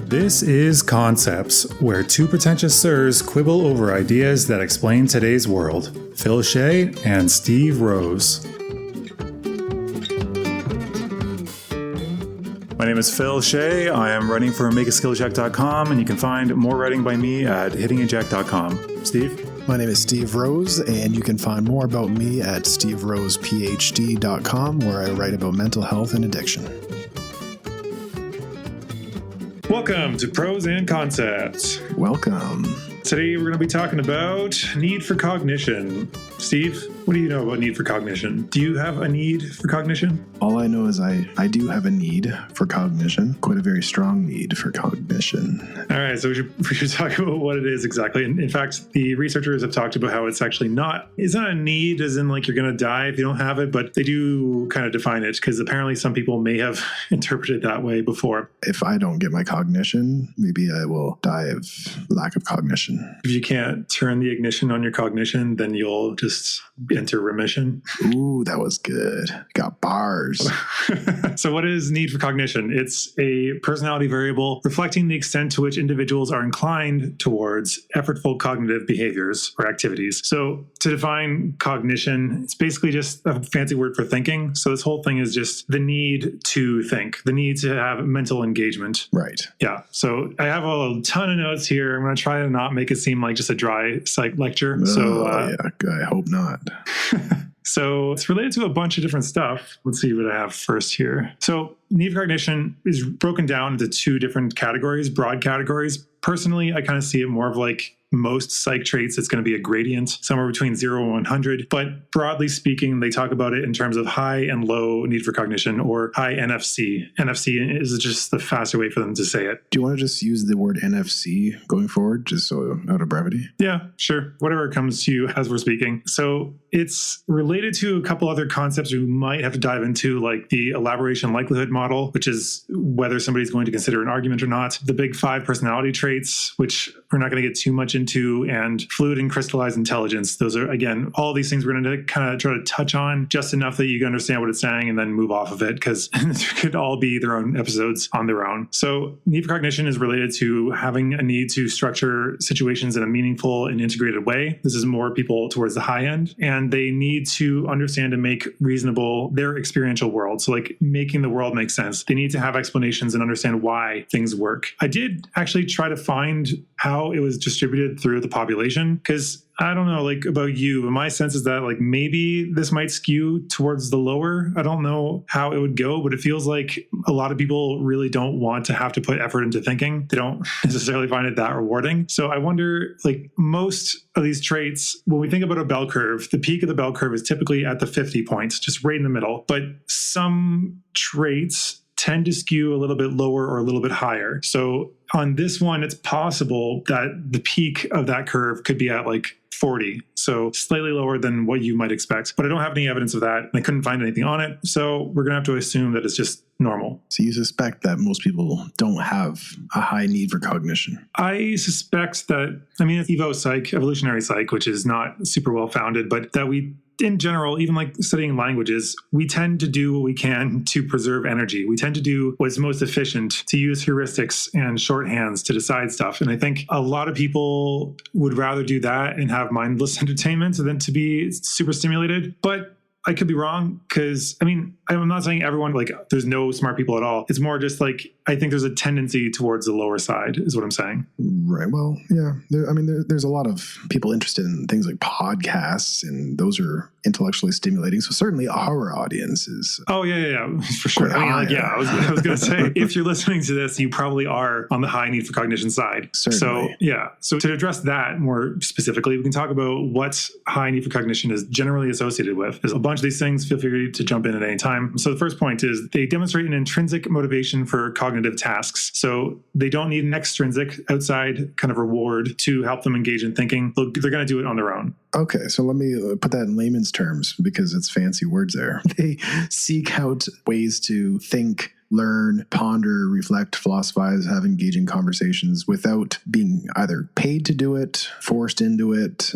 This is Concepts, where two pretentious sirs quibble over ideas that explain today's world. Phil Shea and Steve Rose. My name is Phil Shea. I am writing for makeaskillcheck.com, and you can find more writing by me at hittingeject.com. Steve? My name is Steve Rose, and you can find more about me at steverosephd.com, where I write about mental health and addiction. Welcome to Pros and Concepts. Welcome. Today we're going to be talking about need for cognition. Steve, what do you know about need for cognition? Do you have a need for cognition? All I know is I do have a need for cognition, quite a very strong need for cognition. All right, so we should talk about what it is exactly. In fact, the researchers have talked about how it's actually not a need as in like you're going to die if you don't have it, but they do kind of define it because apparently some people may have interpreted it that way before. If I don't get my cognition, maybe I will die of lack of cognition. If you can't turn the ignition on your cognition, then you'll just enter remission. Ooh, that was good. Got bars. So what is need for cognition? It's a personality variable reflecting the extent to which individuals are inclined towards effortful cognitive behaviors or activities. So to define cognition, it's basically just a fancy word for thinking. So this whole thing is just the need to think, the need to have mental engagement. Right. Yeah. So I have a ton of notes here. I'm going to try to not make it seem like just a dry psych lecture. Yeah, I hope not. So it's related to a bunch of different stuff. Let's see what I have first here. So need for cognition is broken down into two different categories, broad categories. Personally, I kind of see it more of like most psych traits, it's going to be a gradient somewhere between 0 and 100. But broadly speaking, they talk about it in terms of high and low need for cognition or high NFC. NFC is just the faster way for them to say it. Do you want to just use the word NFC going forward, just so out of brevity? Yeah, sure. Whatever comes to you as we're speaking. So it's related to a couple other concepts we might have to dive into, like the elaboration likelihood model, which is whether somebody's going to consider an argument or not. The big 5 personality traits, which we're not going to get too much into, and fluid and crystallized intelligence. Those are, again, all these things we're going to kind of try to touch on just enough that you can understand what it's saying and then move off of it, because there could all be their own episodes on their own. So need for cognition is related to having a need to structure situations in a meaningful and integrated way. This is more people towards the high end, and they need to understand and make reasonable their experiential world. So like making the world make sense. They need to have explanations and understand why things work. I did actually try to find how it was distributed through the population, because I don't know, like about you, but my sense is that like maybe this might skew towards the lower. I don't know how it would go, but it feels like a lot of people really don't want to have to put effort into thinking. They don't necessarily find it that rewarding. So I wonder, like most of these traits, when we think about a bell curve, the peak of the bell curve is typically at the 50 points, just right in the middle. But some traits tend to skew a little bit lower or a little bit higher. So on this one, it's possible that the peak of that curve could be at like 40. So slightly lower than what you might expect. But I don't have any evidence of that. I couldn't find anything on it. So we're going to have to assume that it's just normal. So you suspect that most people don't have a high need for cognition? I suspect that, it's evolutionary psych, which is not super well founded, but that we, in general, even like studying languages, we tend to do what we can to preserve energy. We tend to do what's most efficient, to use heuristics and shorthands to decide stuff. And I think a lot of people would rather do that and have mindless entertainment than to be super stimulated. But I could be wrong, because I'm not saying everyone, like there's no smart people at all. It's more just like, I think there's a tendency towards the lower side is what I'm saying. Right. Well, yeah. There's a lot of people interested in things like podcasts, and those are intellectually stimulating. So certainly our audience is. Oh, yeah, for sure. I was going to say, if you're listening to this, you probably are on the high need for cognition side. Certainly. So to address that more specifically, we can talk about what high need for cognition is generally associated with. There's a bunch of these things. Feel free to jump in at any time. So the first point is they demonstrate an intrinsic motivation for cognitive tasks. So they don't need an extrinsic outside kind of reward to help them engage in thinking. They're going to do it on their own. Okay, so let me put that in layman's terms, because it's fancy words there. They seek out ways to think, learn, ponder, reflect, philosophize, have engaging conversations without being either paid to do it, forced into it,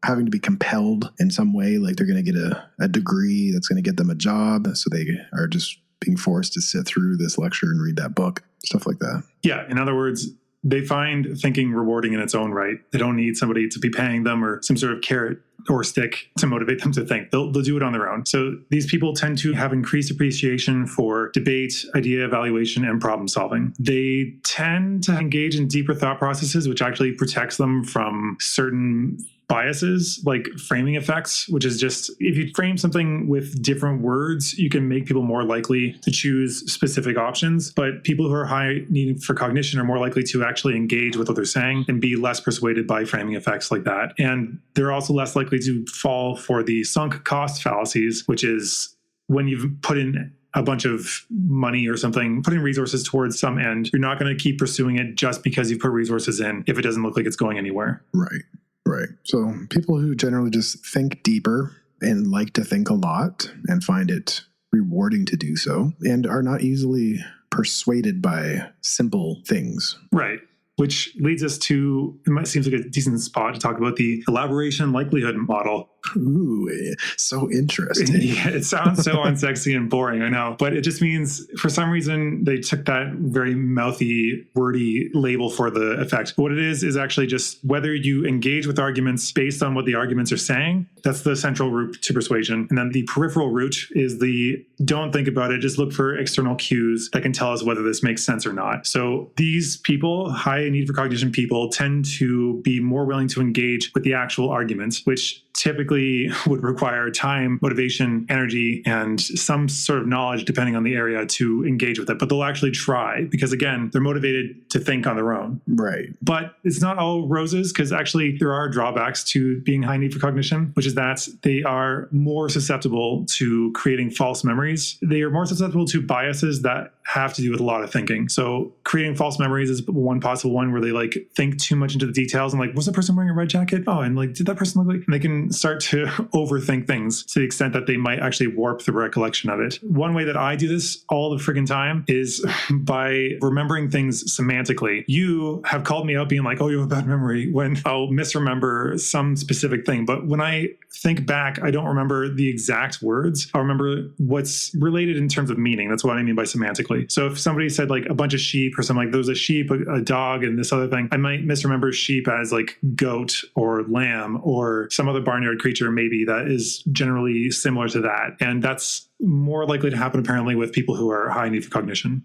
having to be compelled in some way, like they're going to get a degree that's going to get them a job. So they are just being forced to sit through this lecture and read that book, stuff like that. Yeah. In other words, they find thinking rewarding in its own right. They don't need somebody to be paying them or some sort of carrot or stick to motivate them to think. They'll do it on their own. So these people tend to have increased appreciation for debate, idea evaluation, and problem solving. They tend to engage in deeper thought processes, which actually protects them from certain biases like framing effects, which is just if you frame something with different words, you can make people more likely to choose specific options. But people who are high need for cognition are more likely to actually engage with what they're saying and be less persuaded by framing effects like that. And they're also less likely to fall for the sunk cost fallacies, which is when you've put in a bunch of money or something, putting resources towards some end, you're not going to keep pursuing it just because you put resources in if it doesn't look like it's going anywhere. Right. Right. So people who generally just think deeper and like to think a lot and find it rewarding to do so and are not easily persuaded by simple things. Right. Which leads us to, it seems like a decent spot to talk about the elaboration likelihood model. Ooh, so interesting. Yeah, it sounds so unsexy and boring, I know. But it just means, for some reason, they took that very mouthy, wordy label for the effect. What it is actually just whether you engage with arguments based on what the arguments are saying. That's the central route to persuasion. And then the peripheral route is the don't think about it, just look for external cues that can tell us whether this makes sense or not. So these people, high need for cognition people, tend to be more willing to engage with the actual arguments, which typically would require time, motivation, energy, and some sort of knowledge, depending on the area, to engage with it. But they'll actually try because, again, they're motivated to think on their own. Right. But it's not all roses because actually there are drawbacks to being high need for cognition, which is that they are more susceptible to creating false memories. They are more susceptible to biases that have to do with a lot of thinking. So creating false memories is one possible one where they like think too much into the details and like, was that person wearing a red jacket? Oh, and like, did that person look like? And they can start to overthink things to the extent that they might actually warp the recollection of it. One way that I do this all the friggin' time is by remembering things semantically. You have called me out being like, oh, you have a bad memory when I'll misremember some specific thing. But when I think back, I don't remember the exact words. I'll remember what's related in terms of meaning. That's what I mean by semantically. So if somebody said like a bunch of sheep or something, like there was a sheep, a dog, and this other thing, I might misremember sheep as like goat or lamb or some other barnyard creature maybe that is generally similar to that. And that's more likely to happen apparently with people who are high need for cognition,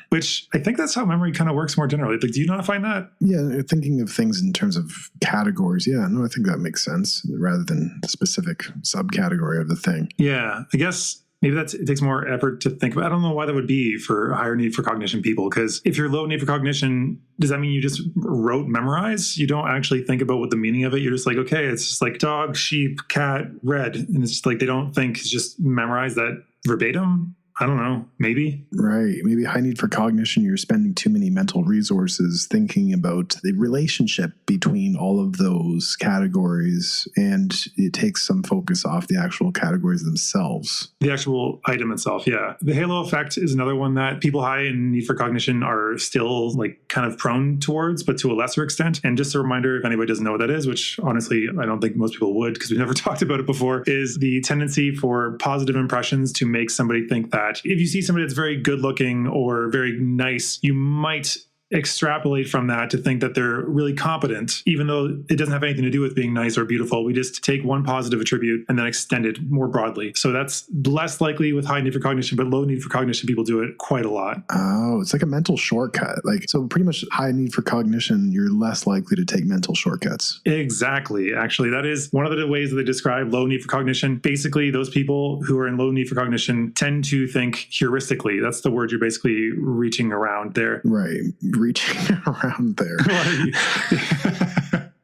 which I think that's how memory kind of works more generally. Like, do you not find that? Yeah, thinking of things in terms of categories. Yeah, no, I think that makes sense rather than the specific subcategory of the thing. Yeah, I guess maybe it takes more effort to think about. I don't know why that would be for higher need for cognition people, because if you're low need for cognition, does that mean you just memorize? You don't actually think about what the meaning of it. You're just like, okay, it's just like dog, sheep, cat, red. And it's just like, they don't think, it's just memorize that verbatim. I don't know, maybe. Right. Maybe high need for cognition, you're spending too many mental resources thinking about the relationship between all of those categories, and it takes some focus off the actual categories themselves. The actual item itself, yeah. The halo effect is another one that people high in need for cognition are still like kind of prone towards, but to a lesser extent. And just a reminder, if anybody doesn't know what that is, which honestly, I don't think most people would because we've never talked about it before, is the tendency for positive impressions to make somebody think that if you see somebody that's very good looking or very nice, you might extrapolate from that to think that they're really competent, even though it doesn't have anything to do with being nice or beautiful. We just take one positive attribute and then extend it more broadly. So that's less likely with high need for cognition, but low need for cognition people do it quite a lot. Oh, it's like a mental shortcut. Like, so pretty much high need for cognition, you're less likely to take mental shortcuts. Exactly. Actually, that is one of the ways that they describe low need for cognition. Basically, those people who are in low need for cognition tend to think heuristically. That's the word you're basically reaching around there. Right. Reaching around there.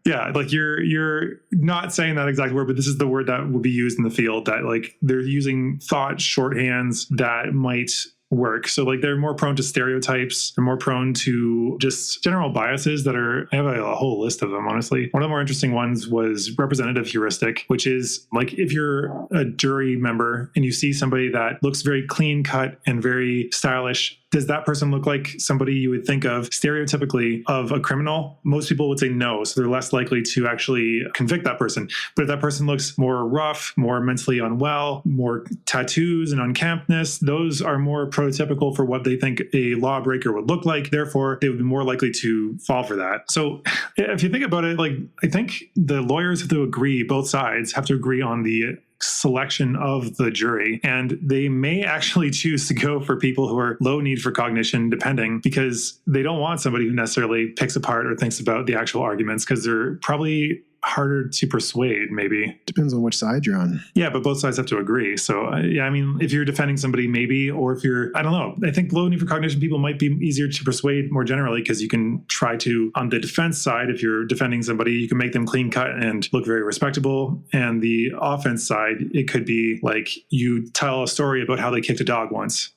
Yeah, like you're not saying that exact word, but this is the word that would be used in the field, that like they're using thought shorthands that might work. So like they're more prone to stereotypes. They're more prone to just general biases that are, I have a whole list of them, honestly. One of the more interesting ones was representative heuristic, which is like if you're a jury member and you see somebody that looks very clean cut and very stylish, does that person look like somebody you would think of stereotypically of a criminal? Most people would say no, so they're less likely to actually convict that person. But if that person looks more rough, more mentally unwell, more tattoos and unkemptness, those are more prototypical for what they think a lawbreaker would look like. Therefore, they would be more likely to fall for that. So if you think about it, like, I think the lawyers have to agree, both sides have to agree on the selection of the jury, and they may actually choose to go for people who are low need for cognition, depending, because they don't want somebody who necessarily picks apart or thinks about the actual arguments, because they're probably harder to persuade, maybe. Depends on which side you're on. Yeah, but both sides have to agree. So, yeah, I mean, if you're defending somebody, maybe, or if you're, I don't know, I think low need for cognition people might be easier to persuade more generally, because you can try to, on the defense side, if you're defending somebody, you can make them clean cut and look very respectable. And the offense side, it could be like you tell a story about how they kicked a dog once.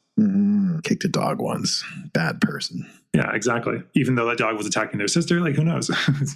Kicked a dog once. Bad person. Yeah, exactly. Even though that dog was attacking their sister, like, who knows?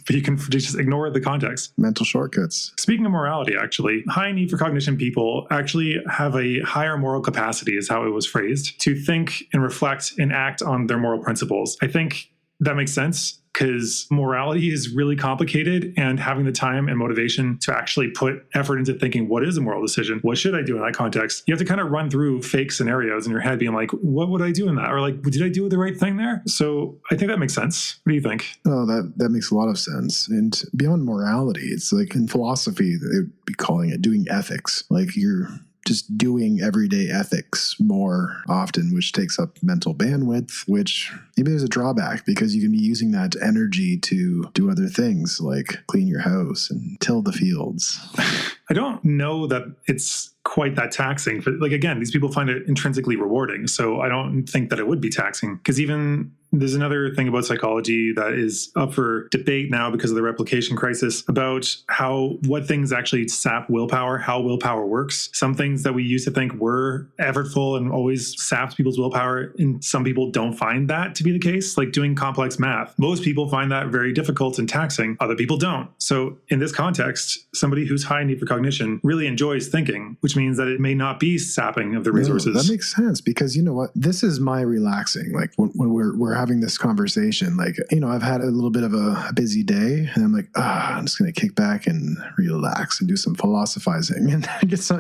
But you can just ignore the context. Mental shortcuts. Speaking of morality, actually, high need for cognition people actually have a higher moral capacity, is how it was phrased, to think and reflect and act on their moral principles. I think that makes sense, because morality is really complicated, and having the time and motivation to actually put effort into thinking, what is a moral decision? What should I do in that context? You have to kind of run through fake scenarios in your head being like, what would I do in that? Or like, did I do the right thing there? So I think that makes sense. What do you think? Oh, that makes a lot of sense. And beyond morality, it's like in philosophy, they would be calling it doing ethics. Like you're just doing everyday ethics more often, which takes up mental bandwidth, which maybe there's a drawback, because you can be using that energy to do other things like clean your house and till the fields. I don't know that it's quite that taxing. But like, again, these people find it intrinsically rewarding. So I don't think that it would be taxing, because even there's another thing about psychology that is up for debate now because of the replication crisis about what things actually sap willpower, how willpower works. Some things that we used to think were effortful and always sapped people's willpower, and some people don't find that to be the case, like doing complex math. Most people find that very difficult and taxing. Other people don't. So in this context, somebody who's high in need for cognition really enjoys thinking, which means that it may not be sapping of the resources. No, that makes sense, because you know what? This is my relaxing. Like when we're having this conversation, like, you know, I've had a little bit of a busy day, and I'm like, I'm just going to kick back and relax and do some philosophizing and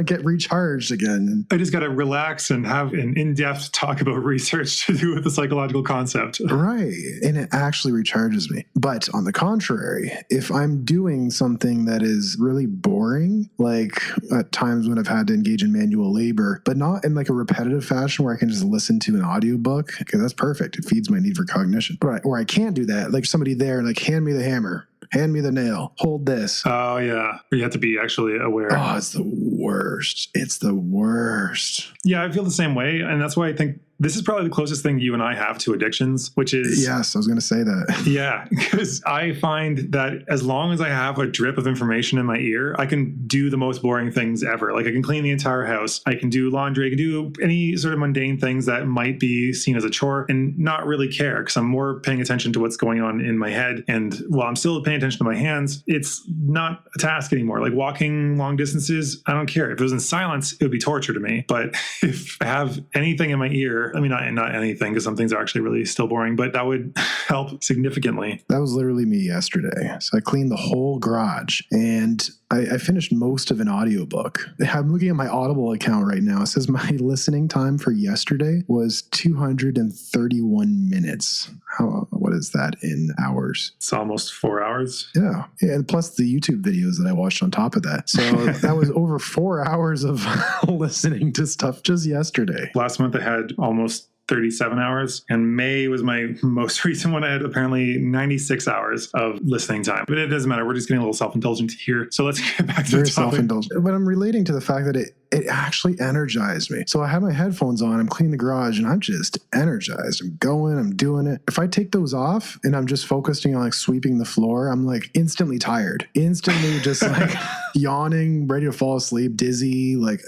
get recharged again. I just got to relax and have an in-depth talk about research to do with the psychological concept. Right. And it actually recharges me. But on the contrary, if I'm doing something that is really boring, like at times when I've had to engage in manual labor, but not in like a repetitive fashion where I can just listen to an audiobook, okay, that's perfect. It feeds my need for cognition. But or I can't do that. Like somebody there and like, hand me the hammer, hand me the nail, hold this. Oh, yeah. You have to be actually aware. Oh, it's the worst. It's the worst. Yeah, I feel the same way. And that's why I think this is probably the closest thing you and I have to addictions, which is... Yes, I was going to say that. Yeah, because I find that as long as I have a drip of information in my ear, I can do the most boring things ever. Like I can clean the entire house. I can do laundry. I can do any sort of mundane things that might be seen as a chore and not really care, because I'm more paying attention to what's going on in my head. And while I'm still paying attention to my hands, it's not a task anymore. Like walking long distances, I don't care. If it was in silence, it would be torture to me. But if I have anything in my ear, I mean, not anything, because some things are actually really still boring, but that would help significantly. That was literally me yesterday. So I cleaned the whole garage, and I finished most of an audiobook. I'm looking at my Audible account right now. It says my listening time for yesterday was 231 minutes. What is that in hours? It's almost 4 hours. Yeah. And plus the YouTube videos that I watched on top of that. So that was over 4 hours of listening to stuff just yesterday. Last month I had almost 37 hours, and May was my most recent one. I had apparently 96 hours of listening time, but it doesn't matter. We're just getting a little self-indulgent here. So let's get back to the topic. Self-indulgent. But I'm relating to the fact that it actually energized me. So I had my headphones on, I'm cleaning the garage, and I'm just energized. I'm going, I'm doing it. If I take those off and I'm just focusing on like sweeping the floor, I'm like instantly tired, instantly just like yawning, ready to fall asleep, dizzy, like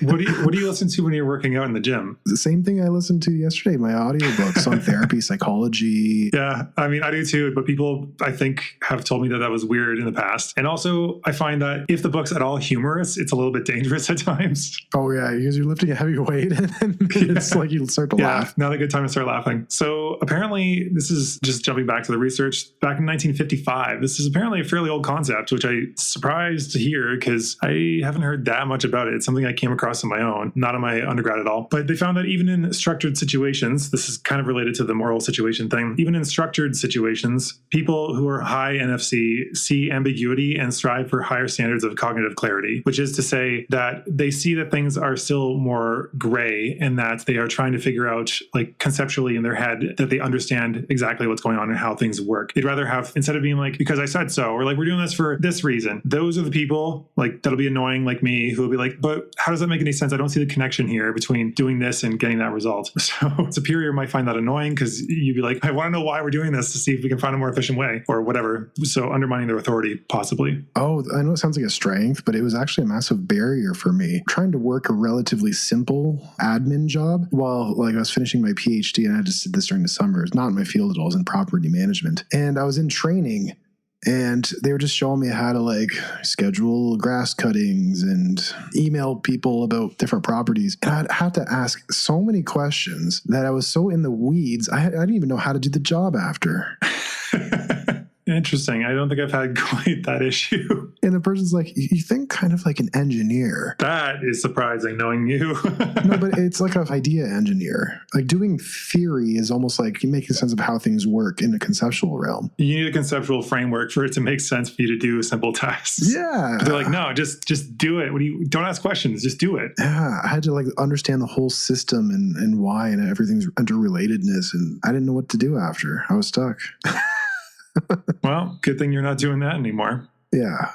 What do you listen to when you're working out in the gym? The same thing I listened to yesterday, my audiobooks on therapy, psychology. Yeah, I mean, I do too, but people, I think, have told me that was weird in the past. And also, I find that if the book's at all humorous, it's a little bit dangerous at times. Oh, yeah, because you're lifting a heavy weight and it's like you start to laugh. Not a good time to start laughing. So apparently, this is just jumping back to the research. Back in 1955, this is apparently a fairly old concept, which I'm surprised to hear because I haven't heard that much about it. It's something I came across on my own, not in my undergrad at all. But they found that even in structured situations, this is kind of related to the moral situation thing, even in structured situations, people who are high NFC see ambiguity and strive for higher standards of cognitive clarity, which is to say that they see that things are still more gray and that they are trying to figure out, like conceptually in their head, that they understand exactly what's going on and how things work. They'd rather have, instead of being like, because I said so, or like, we're doing this for this reason. Those are the people like that'll be annoying like me who will be like, but how does that make any sense? I don't see the connection here between doing this and getting that result. So superior might find that annoying because you'd be like, I want to know why we're doing this to see if we can find a more efficient way or whatever. So undermining their authority, possibly. Oh, I know it sounds like a strength, but it was actually a massive barrier for me. Trying to work a relatively simple admin job while like I was finishing my PhD, and I just did this during the summer. It's not in my field at all. I was in property management. And I was in training. And they were just showing me how to like schedule grass cuttings and email people about different properties. And I'd have to ask so many questions that I was so in the weeds. I didn't even know how to do the job after. Interesting. I don't think I've had quite that issue. And the person's like, you think kind of like an engineer. That is surprising, knowing you. No, but it's like an idea engineer. Like doing theory is almost like making sense of how things work in a conceptual realm. You need a conceptual framework for it to make sense for you to do simple tasks. Yeah. But they're like, no, just do it. Don't ask questions, just do it. Yeah. I had to like understand the whole system and why and everything's interrelatedness. And I didn't know what to do after. I was stuck. Well, good thing you're not doing that anymore. Yeah.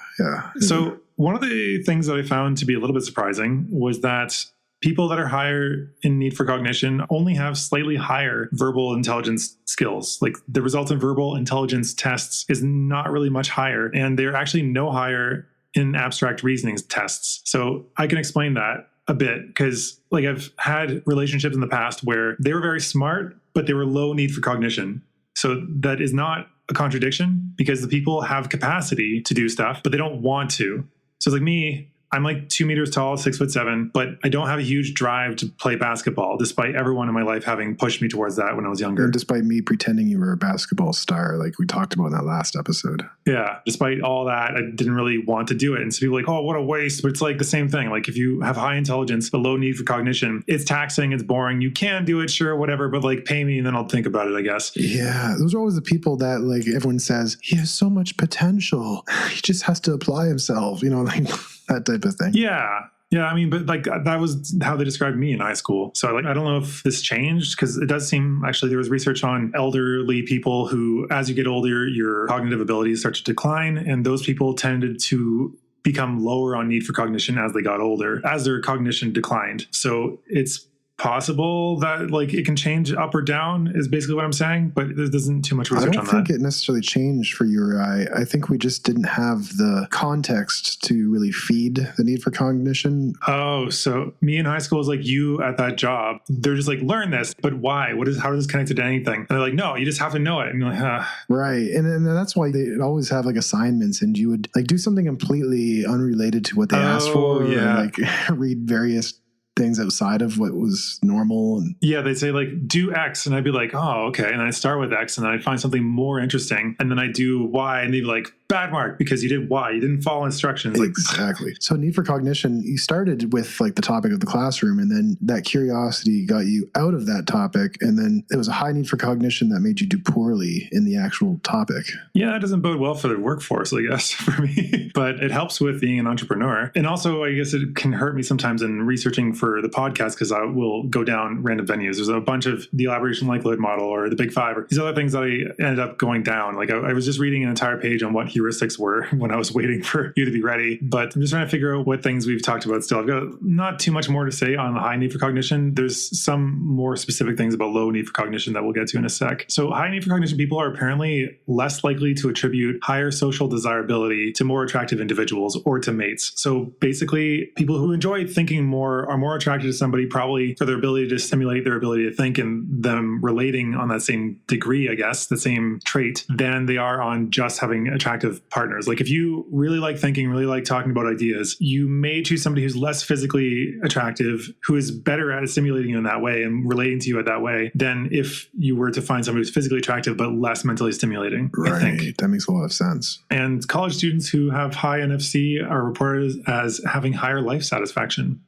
So one of the things that I found to be a little bit surprising was that people that are higher in need for cognition only have slightly higher verbal intelligence skills. Like the resultant verbal intelligence tests is not really much higher, and they're actually no higher in abstract reasoning tests. So I can explain that a bit because like I've had relationships in the past where they were very smart, but they were low need for cognition. So that is not a contradiction because the people have capacity to do stuff, but they don't want to. So it's like me, I'm like 2 meters tall, 6'7", but I don't have a huge drive to play basketball, despite everyone in my life having pushed me towards that when I was younger. And despite me pretending you were a basketball star, like we talked about in that last episode. Yeah. Despite all that, I didn't really want to do it. And so people are like, oh, what a waste. But it's like the same thing. Like if you have high intelligence, but low need for cognition, it's taxing, it's boring. You can do it, sure, whatever, but like pay me and then I'll think about it, I guess. Yeah. Those are always the people that like everyone says, he has so much potential. He just has to apply himself, like that type of thing. Yeah. Yeah, I mean, but like that was how they described me in high school. So like, I don't know if this changed because it does seem actually there was research on elderly people who, as you get older, your cognitive abilities start to decline. And those people tended to become lower on need for cognition as they got older, as their cognition declined. So it's possible that like it can change up or down is basically what I'm saying, but there isn't too much research on that. I don't think it necessarily changed for you or I. I think we just didn't have the context to really feed the need for cognition. Oh, so me in high school is like you at that job. They're just like, learn this, but why? How is this connected to anything? And they're like, no, you just have to know it. And you're like, Right. And that's why they always have like assignments and you would like do something completely unrelated to what they asked for. Yeah. And, like read various things outside of what was normal. And yeah, they'd say like, do X. And I'd be like, oh, okay. And I'd start with X and then I'd find something more interesting. And then I do Y and they'd be like, bad mark because you did Y. You didn't follow instructions. Exactly. So need for cognition, you started with like the topic of the classroom and then that curiosity got you out of that topic. And then it was a high need for cognition that made you do poorly in the actual topic. Yeah, that doesn't bode well for the workforce, I guess, for me. But it helps with being an entrepreneur. And also, I guess it can hurt me sometimes in researching for the podcast because I will go down random venues. There's a bunch of the elaboration likelihood model or the big five or these other things that I ended up going down. Like I was just reading an entire page on what heuristics were when I was waiting for you to be ready. But I'm just trying to figure out what things we've talked about still. I've got not too much more to say on the high need for cognition. There's some more specific things about low need for cognition that we'll get to in a sec. So high need for cognition people are apparently less likely to attribute higher social desirability to more attractive individuals or to mates. So basically, people who enjoy thinking more are more attracted to somebody probably for their ability to stimulate their ability to think and them relating on that same degree, I guess, the same trait, than they are on just having attractive partners. Like if you really like thinking, really like talking about ideas, you may choose somebody who's less physically attractive, who is better at stimulating you in that way and relating to you in that way than if you were to find somebody who's physically attractive but less mentally stimulating. Right. I think. That makes a lot of sense. And college students who have high NFC are reported as having higher life satisfaction.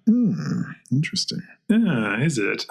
Interesting. Is it?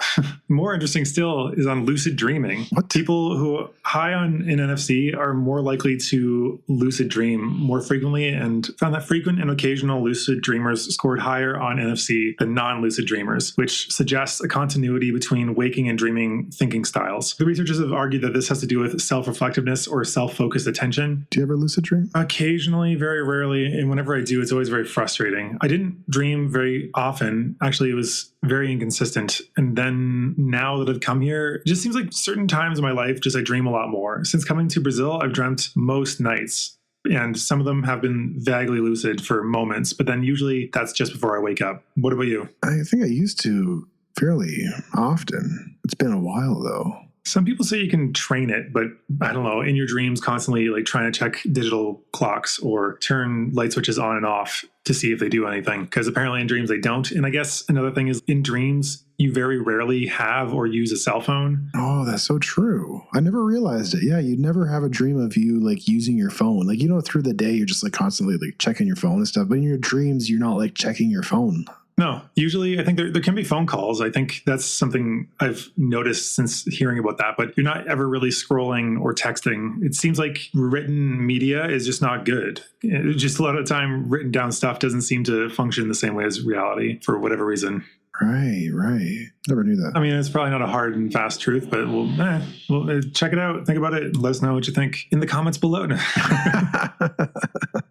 More interesting still is on lucid dreaming. What? People who high on in NFC are more likely to lucid dream more frequently, and found that frequent and occasional lucid dreamers scored higher on NFC than non-lucid dreamers, which suggests a continuity between waking and dreaming thinking styles. The researchers have argued that this has to do with self-reflectiveness or self-focused attention. Do you ever lucid dream? Occasionally, very rarely, and whenever I do, it's always very frustrating. I didn't dream very often. Actually, it was very inconsistent. And then now that I've come here, it just seems like certain times in my life, I dream a lot more. Since coming to Brazil, I've dreamt most nights. And some of them have been vaguely lucid for moments, but then usually that's just before I wake up. What about you? I think I used to fairly often. It's been a while though. Some people say you can train it, but I don't know, in your dreams constantly like trying to check digital clocks or turn light switches on and off to see if they do anything. Because apparently in dreams they don't. And I guess another thing is in dreams, you very rarely have or use a cell phone. Oh, that's so true. I never realized it. Yeah, you'd never have a dream of you like using your phone. Like, through the day, you're just like constantly like checking your phone and stuff. But in your dreams, you're not like checking your phone. No, usually I think there can be phone calls. I think that's something I've noticed since hearing about that, but you're not ever really scrolling or texting. It seems like written media is just not good. Just a lot of the time written down stuff doesn't seem to function the same way as reality for whatever reason. Right. Never knew that. I mean, it's probably not a hard and fast truth, but we'll check it out. Think about it. Let us know what you think in the comments below.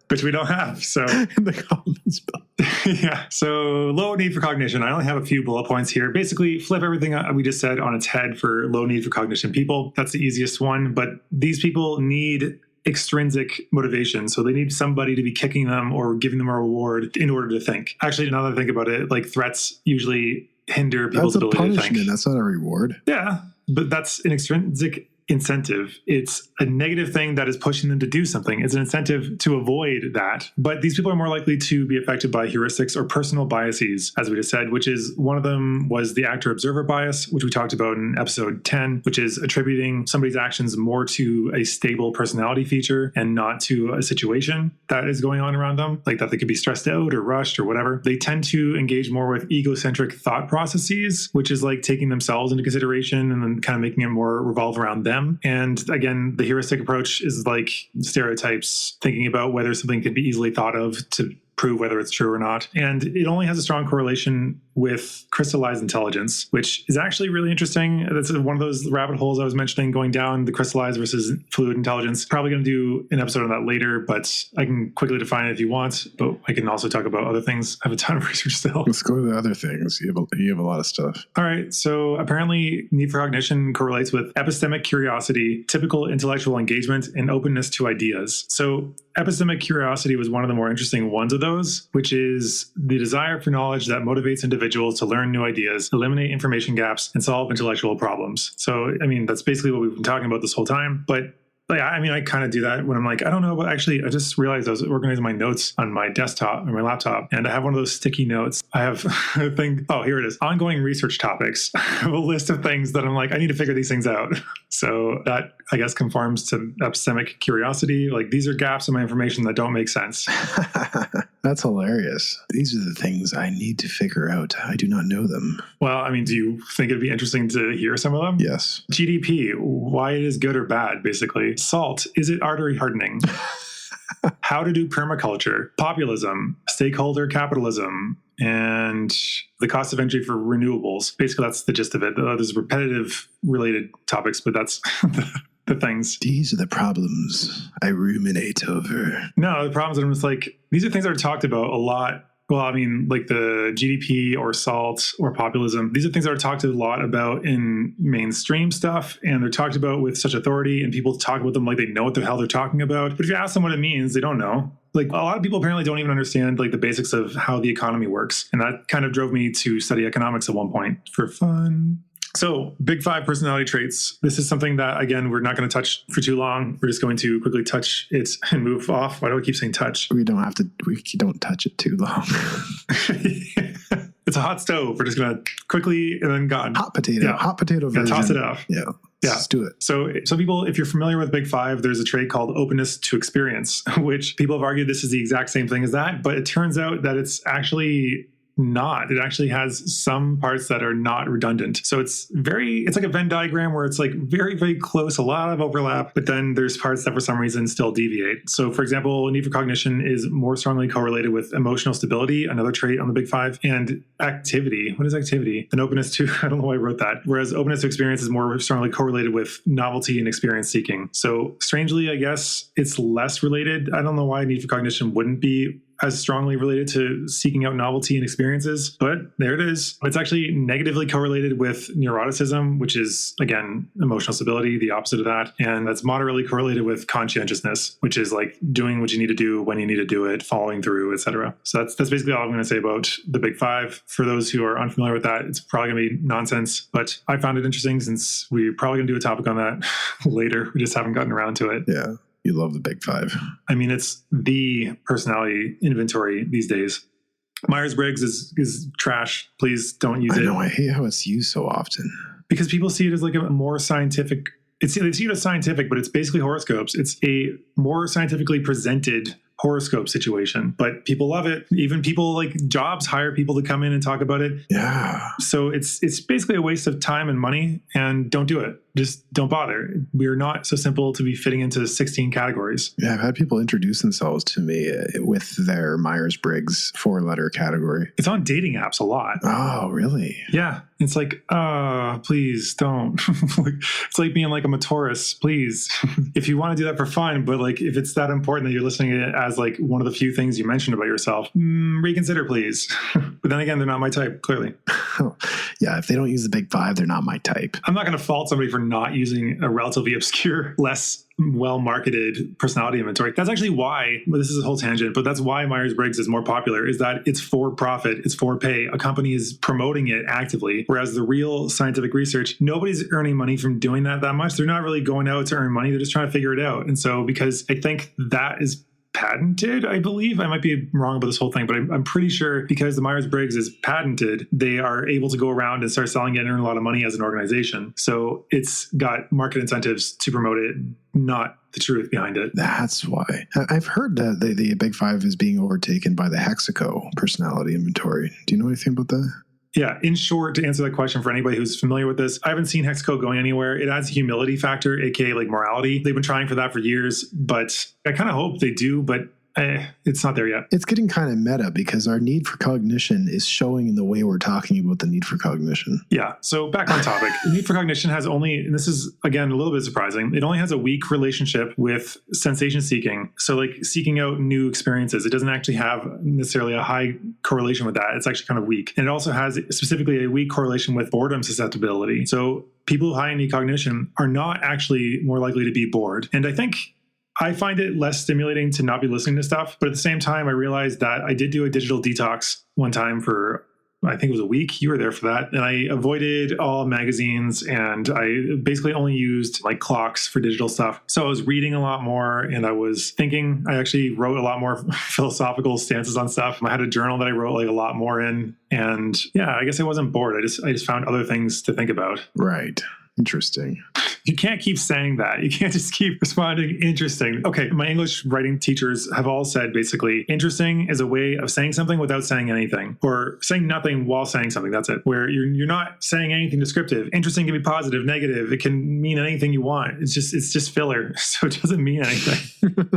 Which we don't have. So in the comments below. Yeah. So low need for cognition. I only have a few bullet points here. Basically, flip everything we just said on its head for low need for cognition people. That's the easiest one. But these people need extrinsic motivation. So they need somebody to be kicking them or giving them a reward in order to think. Actually, now that I think about it, like threats usually hinder people's ability to think. That's a punishment. That's not a reward. Yeah, but that's an extrinsic incentive. It's a negative thing that is pushing them to do something. It's an incentive to avoid that. But these people are more likely to be affected by heuristics or personal biases, as we just said, which is one of them was the actor-observer bias, which we talked about in episode 10, which is attributing somebody's actions more to a stable personality feature and not to a situation that is going on around them, like that they could be stressed out or rushed or whatever. They tend to engage more with egocentric thought processes, which is like taking themselves into consideration and then kind of making it more revolve around them. And again, the heuristic approach is like stereotypes, thinking about whether something can be easily thought of to prove whether it's true or not. And it only has a strong correlation with crystallized intelligence, which is actually really interesting. That's one of those rabbit holes I was mentioning, going down the crystallized versus fluid intelligence. Probably going to do an episode on that later, but I can quickly define it if you want, but I can also talk about other things. I have a ton of research still. Let's go to the other things. You have a lot of stuff. All right. So apparently need for cognition correlates with epistemic curiosity, typical intellectual engagement, and openness to ideas. So epistemic curiosity was one of the more interesting ones of those, which is the desire for knowledge that motivates individuals to learn new ideas, eliminate information gaps, and solve intellectual problems. So, I mean, that's basically what we've been talking about this whole time. But I kind of do that when I'm like, I don't know, but actually I just realized I was organizing my notes on my desktop or my laptop, and I have one of those sticky notes. I have a thing. Oh, here it is. Ongoing research topics. I have a list of things that I'm like, I need to figure these things out. So that, I guess, conforms to epistemic curiosity. Like, these are gaps in my information that don't make sense. That's hilarious. These are the things I need to figure out. I do not know them. Well, I mean, do you think it'd be interesting to hear some of them? Yes. GDP, why it is good or bad, basically. Salt, is it artery hardening? How to do permaculture, populism, stakeholder capitalism, and the cost of entry for renewables. Basically, that's the gist of it. There's repetitive related topics, but that's the things. These are the problems I ruminate over. No, the problems are just like, these are things that are talked about a lot. Well, I mean, like the GDP or SALT or populism, these are things that are talked a lot about in mainstream stuff, and they're talked about with such authority, and people talk about them like they know what the hell they're talking about. But if you ask them what it means, they don't know. Like a lot of people apparently don't even understand like the basics of how the economy works. And that kind of drove me to study economics at one point for fun. So big 5 personality traits. This is something that, again, we're not going to touch for too long. We're just going to quickly touch it and move off. Why do I keep saying touch? We don't touch it too long. It's a hot stove. We're just going to quickly and then gone. Hot potato version. Toss it off. Yeah. Let's do it. So some people, if you're familiar with Big 5, there's a trait called openness to experience, which people have argued this is the exact same thing as that. But it turns out that it's actually not. It actually has some parts that are not redundant. So it's like a Venn diagram where it's like very, very close, a lot of overlap, but then there's parts that for some reason still deviate. So for example, need for cognition is more strongly correlated with emotional stability, another trait on the Big 5, and activity. What is activity? And openness to, I don't know why I wrote that. Whereas openness to experience is more strongly correlated with novelty and experience seeking. So strangely, I guess it's less related. I don't know why need for cognition wouldn't be as strongly related to seeking out novelty and experiences, but there it is. It's actually negatively correlated with neuroticism, which is, again, emotional stability, the opposite of that. And that's moderately correlated with conscientiousness, which is like doing what you need to do when you need to do it, following through, etc. So that's basically all I'm going to say about the Big 5. For those who are unfamiliar with that, it's probably going to be nonsense, but I found it interesting since we're probably going to do a topic on that later. We just haven't gotten around to it. Yeah. You love the Big 5. I mean, it's the personality inventory these days. Myers-Briggs is trash. Please don't use it. I know. I hate how it's used so often. Because people see it as like a more scientific... They see it as scientific, but it's basically horoscopes. It's a more scientifically presented horoscope situation, but people love it. Even people like jobs hire people to come in and talk about it. Yeah. So it's basically a waste of time and money, and don't do it. Just don't bother. We're not so simple to be fitting into 16 categories. Yeah, I've had people introduce themselves to me with their Myers-Briggs 4-letter category. It's on dating apps a lot. Oh, really? Yeah. It's like, please don't. It's like being like, I'm a Taurus, please. If you want to do that for fun, but like if it's that important that you're listening to it as like one of the few things you mentioned about yourself, reconsider, please. But then again, they're not my type, clearly. Yeah, if they don't use the Big 5, they're not my type. I'm not going to fault somebody for not using a relatively obscure, less well-marketed personality inventory. That's actually why, well, this is a whole tangent, but that's why Myers-Briggs is more popular, is that it's for profit, it's for pay. A company is promoting it actively, whereas the real scientific research, nobody's earning money from doing that much. They're not really going out to earn money. They're just trying to figure it out. And so because I think that is patented, I believe. I might be wrong about this whole thing, but I'm pretty sure because the Myers-Briggs is patented, they are able to go around and start selling it and earn a lot of money as an organization. So it's got market incentives to promote it, not the truth behind it. That's why. I've heard that the Big 5 is being overtaken by the Hexaco personality inventory. Do you know anything about that? Yeah, in short, to answer that question for anybody who's familiar with this, I haven't seen Hexaco going anywhere. It adds a humility factor, aka like morality. They've been trying for that for years, but I kind of hope they do, but it's not there yet. It's getting kind of meta because our need for cognition is showing in the way we're talking about the need for cognition. Yeah. So back on topic, need for cognition has only, and this is again a little bit surprising, it only has a weak relationship with sensation seeking. So like seeking out new experiences, it doesn't actually have necessarily a high correlation with that. It's actually kind of weak. And it also has specifically a weak correlation with boredom susceptibility. So people high in need cognition are not actually more likely to be bored. And I find it less stimulating to not be listening to stuff. But at the same time, I realized that I did do a digital detox one time for, I think it was a week. You were there for that. And I avoided all magazines and I basically only used like clocks for digital stuff. So I was reading a lot more and I was thinking. I actually wrote a lot more philosophical stances on stuff. I had a journal that I wrote like a lot more in. And yeah, I guess I wasn't bored. I just found other things to think about. Right. Interesting. You can't keep saying that. You can't just keep responding interesting. Okay, my English writing teachers have all said basically interesting is a way of saying something without saying anything, or saying nothing while saying something. That's it. Where you're not saying anything descriptive. Interesting can be positive, negative. It can mean anything you want. It's just filler. So it doesn't mean anything.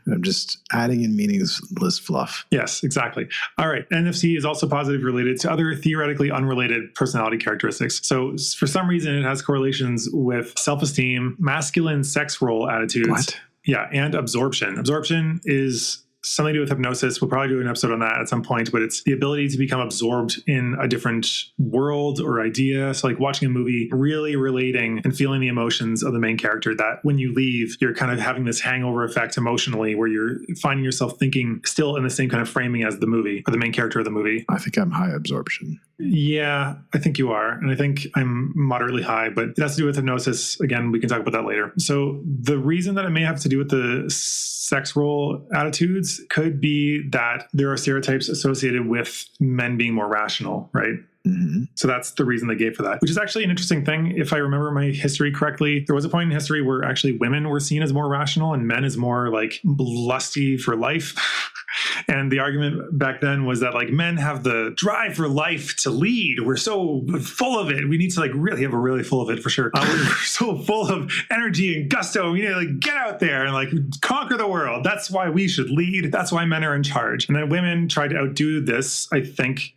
I'm just adding in meaningless fluff. Yes, exactly. All right. NFC is also positively related to other theoretically unrelated personality characteristics. So for some reason, it has correlations with self-esteem, masculine sex role attitudes. What? Yeah, and absorption. Absorption is something to do with hypnosis. We'll probably do an episode on that at some point, but it's the ability to become absorbed in a different world or idea. So like watching a movie, really relating and feeling the emotions of the main character, that when you leave, you're kind of having this hangover effect emotionally where you're finding yourself thinking still in the same kind of framing as the movie or the main character of the movie. I think I'm high absorption. Yeah, I think you are. And I think I'm moderately high, but it has to do with hypnosis. Again, we can talk about that later. So the reason that it may have to do with the sex role attitudes could be that there are stereotypes associated with men being more rational, right? Mm-hmm. So that's the reason they gave for that, which is actually an interesting thing. If I remember my history correctly, there was a point in history where actually women were seen as more rational and men as more like lusty for life. And the argument back then was that like men have the drive for life to lead. We're so full of it. We need to like really have a really full of it for sure. We're so full of energy and gusto. We need to like get out there and like conquer the world. That's why we should lead. That's why men are in charge. And then women tried to outdo this, I think.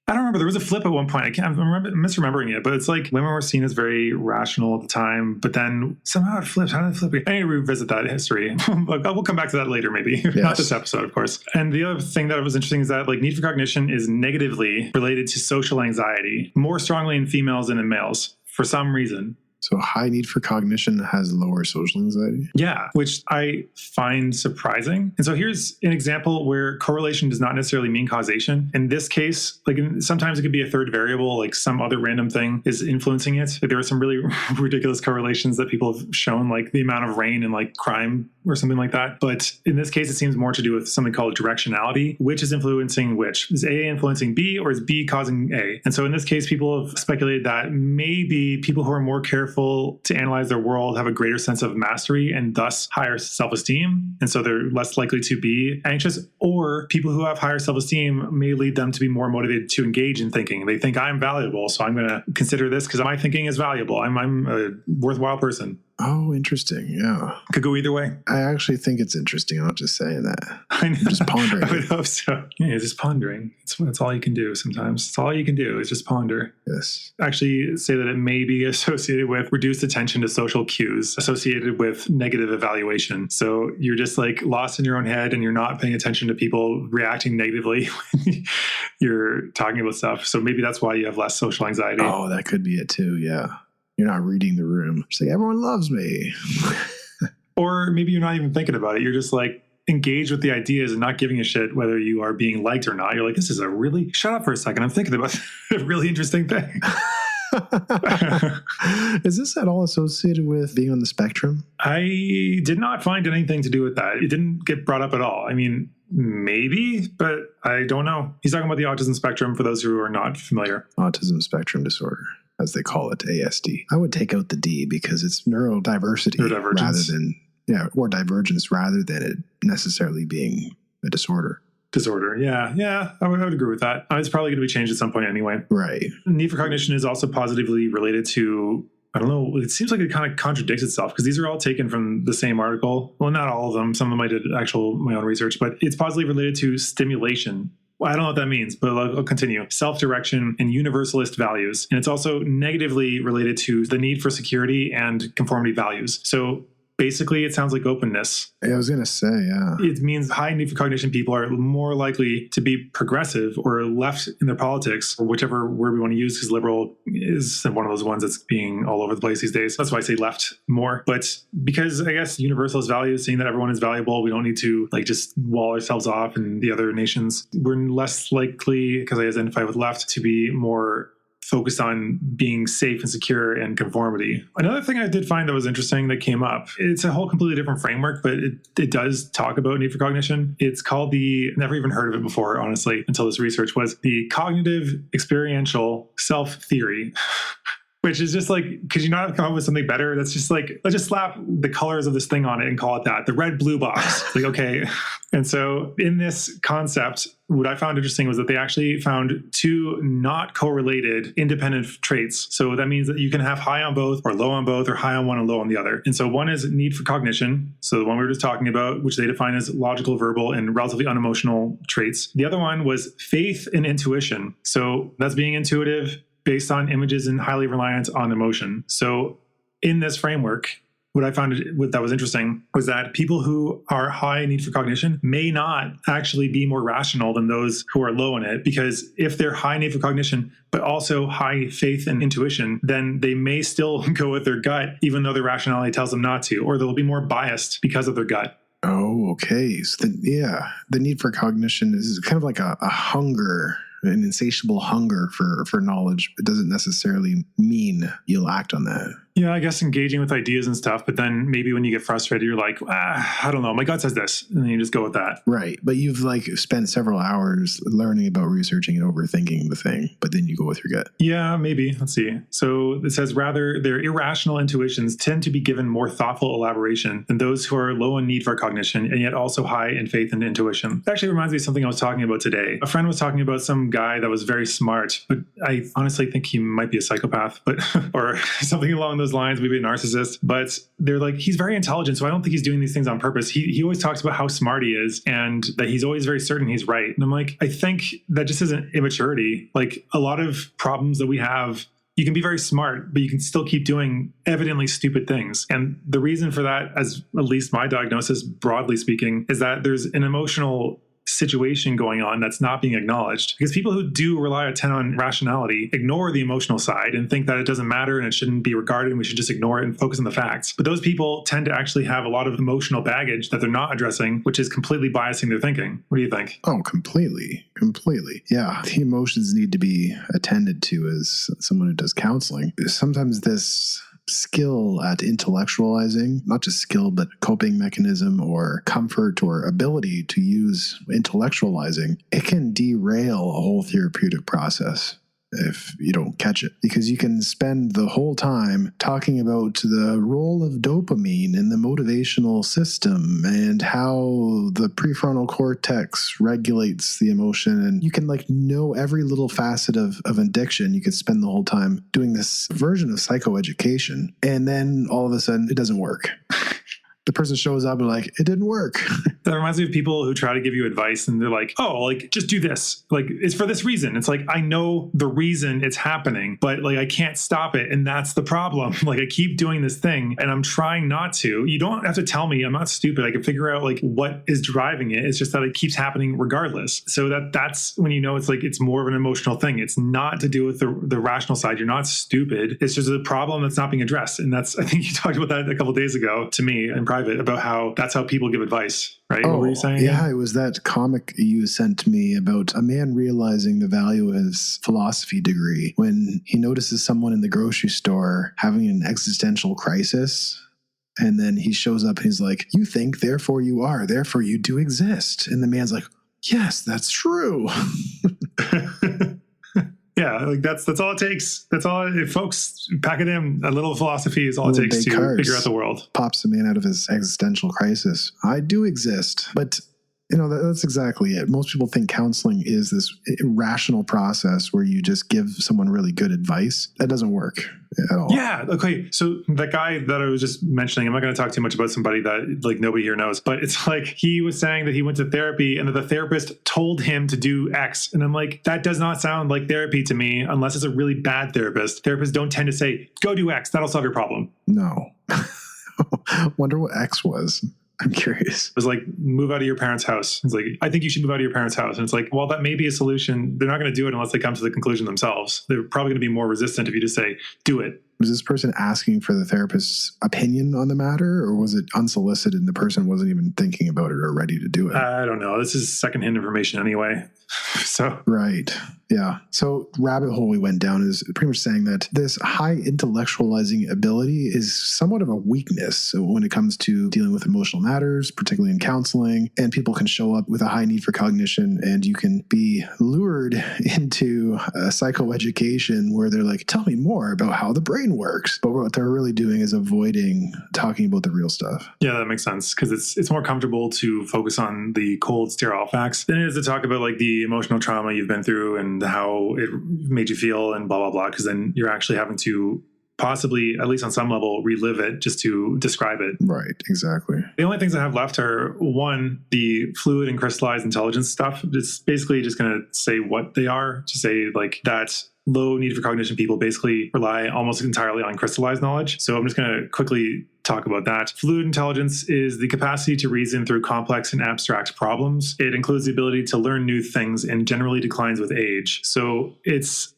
I don't remember. There was a flip at one point. I'm misremembering it, but it's like women were seen as very rational at the time, but then somehow it flipped. How did it flip? I need to revisit that history. We'll come back to that later, maybe. Yes. Not this episode, of course. And the other thing that was interesting is that like need for cognition is negatively related to social anxiety, more strongly in females than in males for some reason. So high need for cognition has lower social anxiety? Yeah, which I find surprising. And so here's an example where correlation does not necessarily mean causation. In this case, like sometimes it could be a third variable, like some other random thing is influencing it. Like there are some really ridiculous correlations that people have shown, like the amount of rain and like crime or something like that. But in this case, it seems more to do with something called directionality. Which is influencing which? Is A influencing B or is B causing A? And so in this case, people have speculated that maybe people who are more careful to analyze their world have a greater sense of mastery and thus higher self-esteem. And so they're less likely to be anxious, or people who have higher self-esteem may lead them to be more motivated to engage in thinking. They think I'm valuable, so I'm going to consider this because my thinking is valuable. I'm a worthwhile person. Oh, interesting. Yeah. Could go either way. I actually think it's interesting. I'm not just saying that. I know. I'm just pondering. I would hope so. Yeah, just pondering. That's all you can do sometimes. It's all you can do is just ponder. Yes. Actually say that it may be associated with reduced attention to social cues, associated with negative evaluation. So you're just like lost in your own head and you're not paying attention to people reacting negatively when you're talking about stuff. So maybe that's why you have less social anxiety. Oh, that could be it too. Yeah. You're not reading the room. It's like, everyone loves me. Or maybe you're not even thinking about it. You're just like engaged with the ideas and not giving a shit whether you are being liked or not. You're like, this is a really, shut up for a second. I'm thinking about a really interesting thing. Is this at all associated with being on the spectrum? I did not find anything to do with that. It didn't get brought up at all. I mean, maybe, but I don't know. He's talking about the autism spectrum for those who are not familiar. Autism spectrum disorder, as they call it, ASD. I would take out the D because it's neurodiversity rather than, or divergence rather than it necessarily being a disorder. Yeah, I would agree with that. It's probably going to be changed at some point anyway. Right. Need for cognition is also positively related to, I don't know, it seems like it kind of contradicts itself because these are all taken from the same article. Well, not all of them. Some of them I did my own research, but it's positively related to stimulation. Well, I don't know what that means, but I'll continue. Self-direction and universalist values. And it's also negatively related to the need for security and conformity values. So basically, it sounds like openness. I was going to say, yeah. It means high need for cognition people are more likely to be progressive or left in their politics, or whichever word we want to use, because liberal is one of those ones that's being all over the place these days. That's why I say left more. But because I guess universalist values, saying that everyone is valuable, we don't need to like just wall ourselves off and the other nations. We're less likely, because I identify with left, to be more focused on being safe and secure and conformity. Another thing I did find that was interesting that came up, it's a whole completely different framework, but it does talk about need for cognition. It's called never even heard of it before, honestly, until this research, was the cognitive experiential self theory. Which is just like, could you not have come up with something better? That's just like, let's just slap the colors of this thing on it and call it that. The red blue box. Like, okay. And so in this concept, what I found interesting was that they actually found two not correlated independent traits. So that means that you can have high on both or low on both or high on one and low on the other. And so one is need for cognition. So the one we were just talking about, which they define as logical, verbal, and relatively unemotional traits. The other one was faith and intuition. So that's being intuitive, based on images and highly reliant on emotion. So in this framework, what I found that was interesting was that people who are high in need for cognition may not actually be more rational than those who are low in it, because if they're high need for cognition, but also high faith and intuition, then they may still go with their gut, even though their rationality tells them not to, or they'll be more biased because of their gut. Oh, okay. So the need for cognition is kind of like a hunger, an insatiable hunger for knowledge. It doesn't necessarily mean you'll act on that. Yeah, I guess engaging with ideas and stuff, but then maybe when you get frustrated, you're like, I don't know, my gut says this, and then you just go with that. Right, but you've like spent several hours learning about researching and overthinking the thing, but then you go with your gut. Yeah, maybe. Let's see. So it says, rather, their irrational intuitions tend to be given more thoughtful elaboration than those who are low in need for cognition and yet also high in faith and intuition. It actually reminds me of something I was talking about today. A friend was talking about some guy that was very smart, but I honestly think he might be a psychopath, but or something along those lines, maybe a narcissist. But they're like, he's very intelligent, so I don't think he's doing these things on purpose. He always talks about how smart he is and that he's always very certain he's right. And I'm like, I think that just isn't immaturity. Like a lot of problems that we have, you can be very smart, but you can still keep doing evidently stupid things. And the reason for that, as at least my diagnosis, broadly speaking, is that there's an emotional situation going on that's not being acknowledged, because people who do rely a ton on rationality ignore the emotional side and think that it doesn't matter and it shouldn't be regarded and we should just ignore it and focus on the facts. But those people tend to actually have a lot of emotional baggage that they're not addressing, which is completely biasing their thinking. What do you think? Oh, completely. Yeah, the emotions need to be attended to as someone who does counseling. Sometimes this skill at intellectualizing, not just skill, but coping mechanism or comfort or ability to use intellectualizing, it can derail a whole therapeutic process if you don't catch it, because you can spend the whole time talking about the role of dopamine in the motivational system and how the prefrontal cortex regulates the emotion, and you can like know every little facet of addiction. You could spend the whole time doing this version of psychoeducation, and then all of a sudden it doesn't work. The person shows up and like, it didn't work. That reminds me of people who try to give you advice and they're like, oh, like, just do this. Like, it's for this reason. It's like, I know the reason it's happening, but like, I can't stop it. And that's the problem. Like, I keep doing this thing and I'm trying not to. You don't have to tell me. I'm not stupid. I can figure out like what is driving it. It's just that it keeps happening regardless. So that's when you know it's like, it's more of an emotional thing. It's not to do with the rational side. You're not stupid. It's just a problem that's not being addressed. And that's, I think you talked about that a couple of days ago to me in private about how that's how people give advice. Right? Oh, what were you saying? Yeah, it was that comic you sent me about a man realizing the value of his philosophy degree when he notices someone in the grocery store having an existential crisis. And then he shows up and he's like, you think, therefore you are, therefore you do exist. And the man's like, yes, that's true. Yeah, like that's all it takes. That's all. If folks pack it in, a little philosophy is all it takes to figure out the world. Pops the man out of his existential crisis. I do exist, but you know, that's exactly it. Most people think counseling is this irrational process where you just give someone really good advice. That doesn't work at all. Yeah. Okay. So that guy that I was just mentioning, I'm not going to talk too much about somebody that like nobody here knows, but it's like he was saying that he went to therapy and that the therapist told him to do X. And I'm like, that does not sound like therapy to me unless it's a really bad therapist. Therapists don't tend to say, go do X. That'll solve your problem. No. Wonder what X was. I'm curious. It was like, move out of your parents' house. It's like, I think you should move out of your parents' house. And it's like, well, that may be a solution. They're not going to do it unless they come to the conclusion themselves. They're probably going to be more resistant if you just say, do it. Was this person asking for the therapist's opinion on the matter, or was it unsolicited and the person wasn't even thinking about it or ready to do it? I don't know. This is secondhand information anyway. So right. Yeah. So rabbit hole we went down is pretty much saying that this high intellectualizing ability is somewhat of a weakness when it comes to dealing with emotional matters, particularly in counseling. And people can show up with a high need for cognition, and you can be lured into a psychoeducation where they're like, tell me more about how the brain works. But what they're really doing is avoiding talking about the real stuff. Yeah, that makes sense, because it's more comfortable to focus on the cold, sterile facts than it is to talk about like the emotional trauma you've been through and how it made you feel and blah, blah, blah, because then you're actually having to possibly, at least on some level, relive it just to describe it. Right, exactly. The only things I have left are, one, the fluid and crystallized intelligence stuff. It's basically just going to say what they are, to say like that low need for cognition people basically rely almost entirely on crystallized knowledge. So I'm just going to quickly talk about that. Fluid intelligence is the capacity to reason through complex and abstract problems. It includes the ability to learn new things and generally declines with age. So it's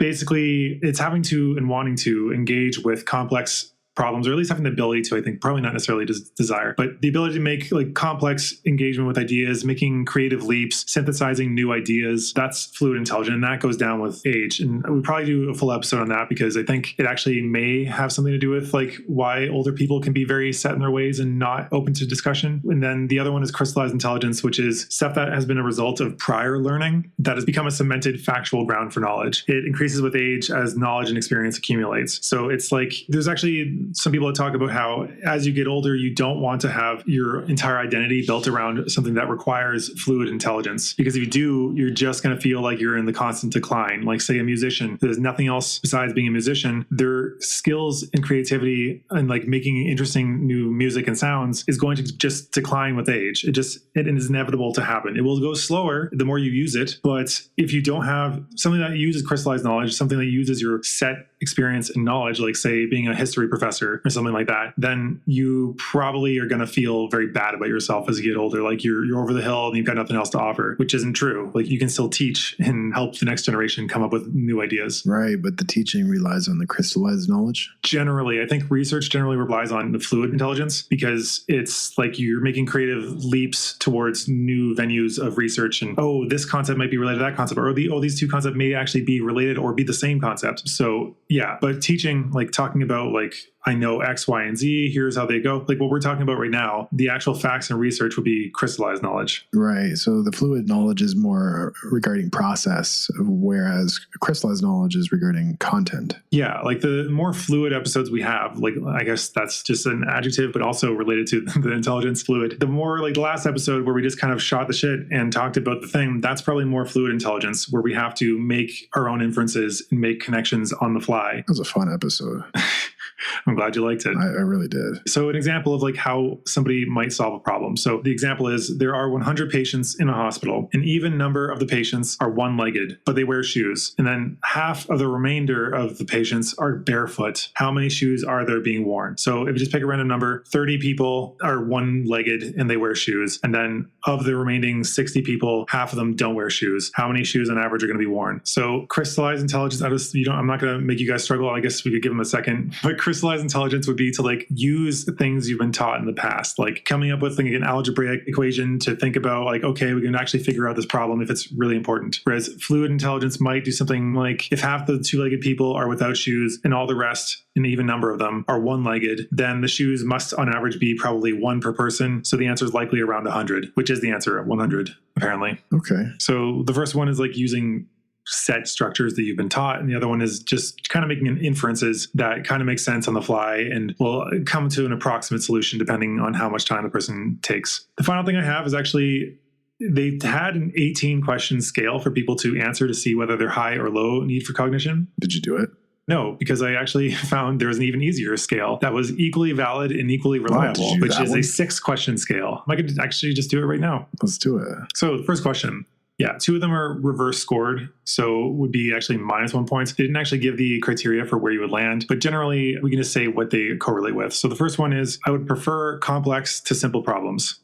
having to and wanting to engage with complex problems, or at least having the ability to, I think, probably not necessarily desire, but the ability to make like complex engagement with ideas, making creative leaps, synthesizing new ideas. That's fluid intelligence, and that goes down with age. And we probably do a full episode on that because I think it actually may have something to do with like why older people can be very set in their ways and not open to discussion. And then the other one is crystallized intelligence, which is stuff that has been a result of prior learning that has become a cemented factual ground for knowledge. It increases with age as knowledge and experience accumulates. So it's like there's actually some people that talk about how as you get older, you don't want to have your entire identity built around something that requires fluid intelligence. Because if you do, you're just going to feel like you're in the constant decline. Like say a musician, there's nothing else besides being a musician. Their skills and creativity and like making interesting new music and sounds is going to just decline with age. It is inevitable to happen. It will go slower the more you use it. But if you don't have something that uses crystallized knowledge, something that uses your set experience and knowledge, like say being a history professor or something like that, then you probably are going to feel very bad about yourself as you get older. Like you're over the hill and you've got nothing else to offer, which isn't true. Like you can still teach and help the next generation come up with new ideas. Right, but the teaching relies on the crystallized knowledge? Generally, I think research generally relies on the fluid intelligence because it's like you're making creative leaps towards new venues of research and, oh, this concept might be related to that concept, or these two concepts may actually be related or be the same concept. So yeah, but teaching, like talking about like, I know X, Y, and Z, here's how they go. Like what we're talking about right now, the actual facts and research would be crystallized knowledge. Right. So the fluid knowledge is more regarding process, whereas crystallized knowledge is regarding content. Yeah. Like the more fluid episodes we have, like I guess that's just an adjective, but also related to the intelligence fluid. The more like the last episode where we just kind of shot the shit and talked about the thing, that's probably more fluid intelligence where we have to make our own inferences and make connections on the fly. That was a fun episode. I'm glad you liked it. I really did. So an example of like how somebody might solve a problem. So the example is there are 100 patients in a hospital. An even number of the patients are one-legged, but they wear shoes. And then half of the remainder of the patients are barefoot. How many shoes are there being worn? So if you just pick a random number, 30 people are one-legged and they wear shoes. And then of the remaining 60 people, half of them don't wear shoes. How many shoes on average are going to be worn? So crystallized intelligence, I'm not going to make you guys struggle. I guess we could give them a second. But crystallized intelligence would be to like use things you've been taught in the past, like coming up with like an algebraic equation to think about like, okay, we can actually figure out this problem if it's really important. Whereas fluid intelligence might do something like if half the two-legged people are without shoes and all the rest, an even number of them, are one-legged, then the shoes must on average be probably one per person. So the answer is likely around 100, which is the answer, 100, apparently. Okay. So the first one is like using set structures that you've been taught. And the other one is just kind of making inferences that kind of make sense on the fly and will come to an approximate solution depending on how much time the person takes. The final thing I have is actually they had an 18 question scale for people to answer to see whether they're high or low need for cognition. Did you do it? No, because I actually found there was an even easier scale that was equally valid and equally reliable, which is a 6-question scale. I could actually just do it right now. Let's do it. So the first question. Yeah, 2 of them are reverse scored, so would be actually -1 points. They didn't actually give the criteria for where you would land, but generally we can just say what they correlate with. So the first one is, I would prefer complex to simple problems.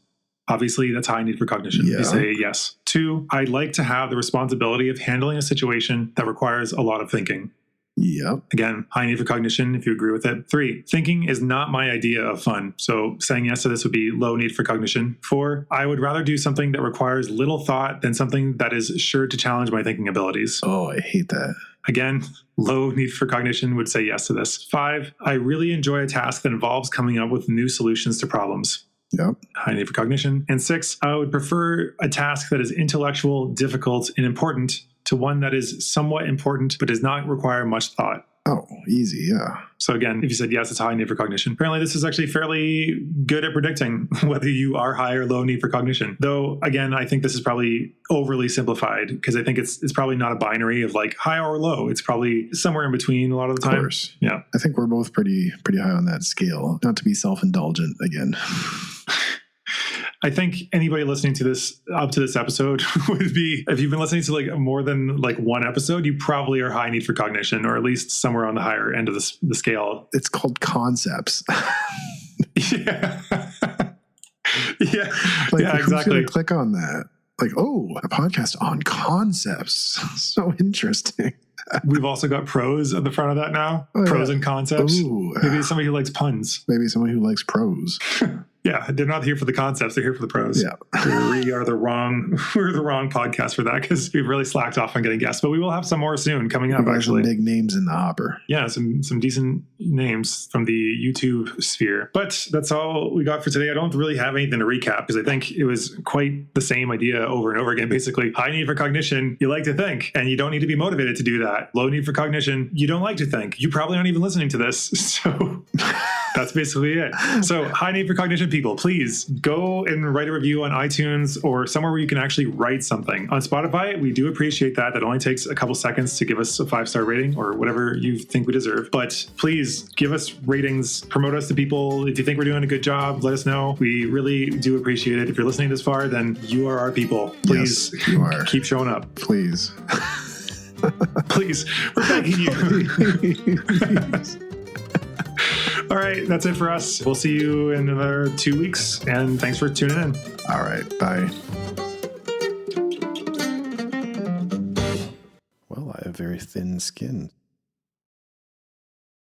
Obviously, that's high need for cognition. Yeah. You say yes. 2, I'd like to have the responsibility of handling a situation that requires a lot of thinking. Yep. Again, high need for cognition, if you agree with it. 3, thinking is not my idea of fun. So saying yes to this would be low need for cognition. 4, I would rather do something that requires little thought than something that is sure to challenge my thinking abilities. Oh, I hate that. Again, low need for cognition would say yes to this. 5, I really enjoy a task that involves coming up with new solutions to problems. Yep. High need for cognition. And 6, I would prefer a task that is intellectual, difficult, and important to one that is somewhat important but does not require much thought. Oh, easy, yeah. So again, if you said yes, it's high need for cognition. Apparently, this is actually fairly good at predicting whether you are high or low need for cognition. Though, again, I think this is probably overly simplified because I think it's probably not a binary of like high or low. It's probably somewhere in between a lot of the time. Of course. Yeah. I think we're both pretty high on that scale. Not to be self-indulgent again. I think anybody listening to this up to this episode would be, if you've been listening to like more than like one episode, you probably are high need for cognition, or at least somewhere on the higher end of the scale. It's called concepts. Yeah. Yeah. Like, Yeah, who's exactly. gonna click on that? Like, oh, a podcast on concepts. So interesting. We've also got pros at the front of that now. Oh, pros yeah. and concepts. Ooh. Maybe somebody who likes puns. Maybe someone who likes prose. Yeah, they're not here for the concepts; they're here for the pros. Yeah. We're the wrong podcast for that, because we've really slacked off on getting guests. But we will have some more soon coming up. We've got Actually, some big names in the hopper. yeah, some decent names from the YouTube sphere. But that's all we got for today. I don't really have anything to recap, because I think it was quite the same idea over and over again. Basically, high need for cognition, you like to think, and you don't need to be motivated to do that. Low need for cognition, you don't like to think. You probably aren't even listening to this. So that's basically it. So high need for cognition people, please go and write a review on iTunes or somewhere where you can actually write something. On Spotify, we do appreciate that. That only takes a couple seconds to give us a 5-star rating or whatever you think we deserve. But please give us ratings, promote us to people. If you think we're doing a good job, let us know. We really do appreciate it. If you're listening this far, then you are our people. Please, Yes, you are. keep showing up. Please. Please, we're begging you. All right, that's it for us. We'll see you in another 2 weeks, and thanks for tuning in. All right. Bye. Well, I have very thin skin.